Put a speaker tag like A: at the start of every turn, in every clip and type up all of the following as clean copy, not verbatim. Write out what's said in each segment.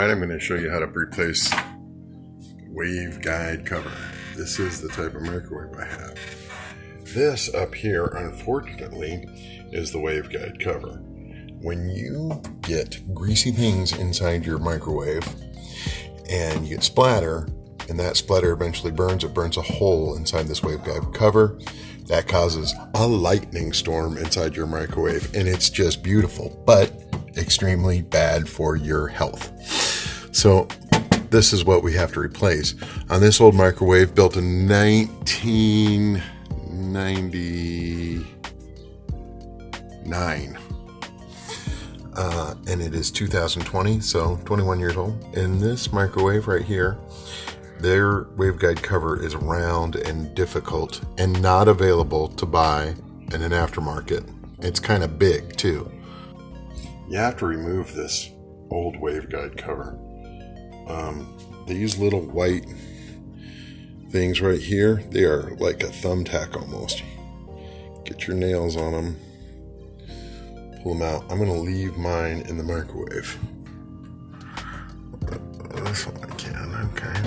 A: Alright, I'm going to show you how to replace waveguide cover. This is the type of microwave I have. This up here, unfortunately, is the waveguide cover. When you get greasy things inside your microwave and you get splatter, and that splatter eventually burns, it burns a hole inside this waveguide cover. That causes a lightning storm inside your microwave, and it's just beautiful, but extremely bad for your health. So this is what we have to replace. On this old microwave built in 1999, and it is 2020, so 21 years old. In this microwave right here, their waveguide cover is round and difficult and not available to buy in an aftermarket. It's kind of big too. You have to remove this old waveguide cover. These little white things right here, they are like a thumbtack almost. Get your nails on them, pull them out. I'm going to leave mine in the microwave. This one I can, okay.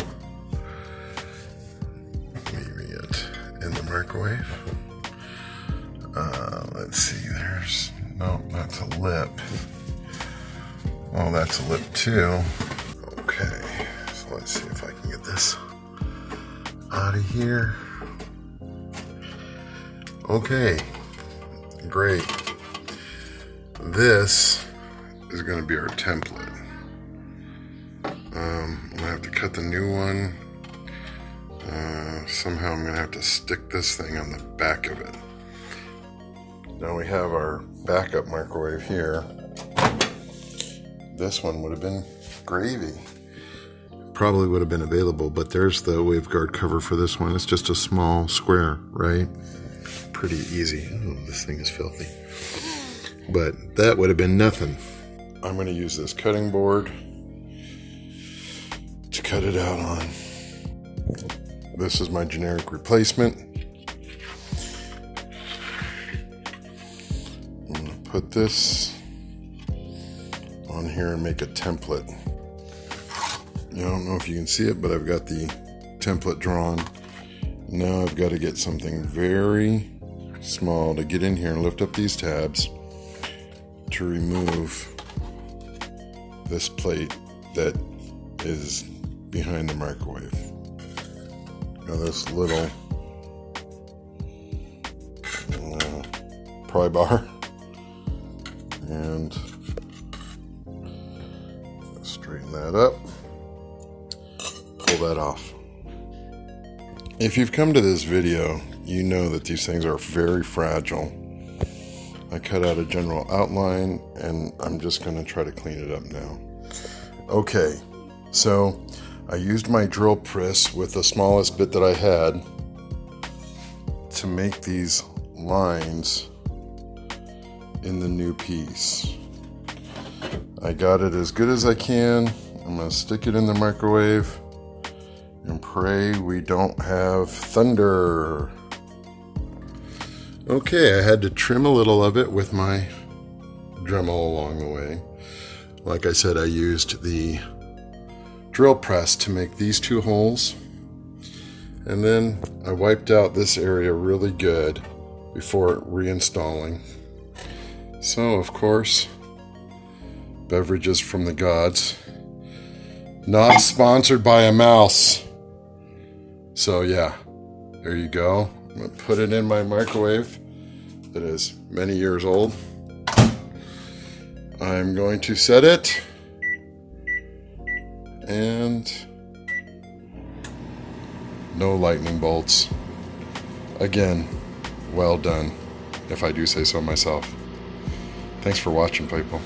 A: Leaving it in the microwave. Let's see, no, that's a lip. Oh, that's a lip too. Okay, so let's see if I can get this out of here. Okay, great. This is going to be our template. I'm going to have to cut the new one. Somehow I'm going to have to stick this thing on the back of it. Now we have our backup microwave here. This one would have been gravy. Probably would have been available, but there's the waveguard cover for this one. It's just a small square, right? Pretty easy. Oh, this thing is filthy. But that would have been nothing. I'm going to use this cutting board to cut it out on. This is my generic replacement. I'm going to put this on here and make a template. I don't know if you can see it, but I've got the template drawn. Now I've got to get something very small to get in here and lift up these tabs to remove this plate that is behind the microwave. Now this little pry bar, and straighten that up, pull that off. If you've come to this video, you know that these things are very fragile. I cut out a general outline, and I'm just going to try to clean it up now. Okay, so I used my drill press with the smallest bit that I had to make these lines in the new piece. I got it as good as I can. I'm going to stick it in the microwave and pray we don't have thunder. Okay, I had to trim a little of it with my Dremel along the way. Like I said, I used the drill press to make these two holes, and then I wiped out this area really good before reinstalling. So, of course, beverages from the gods. Not sponsored by a mouse. So yeah, there you go. I'm going to put it in my microwave that is many years old. I'm going to set it, and no lightning bolts. Again, well done, if I do say so myself. Thanks for watching, people.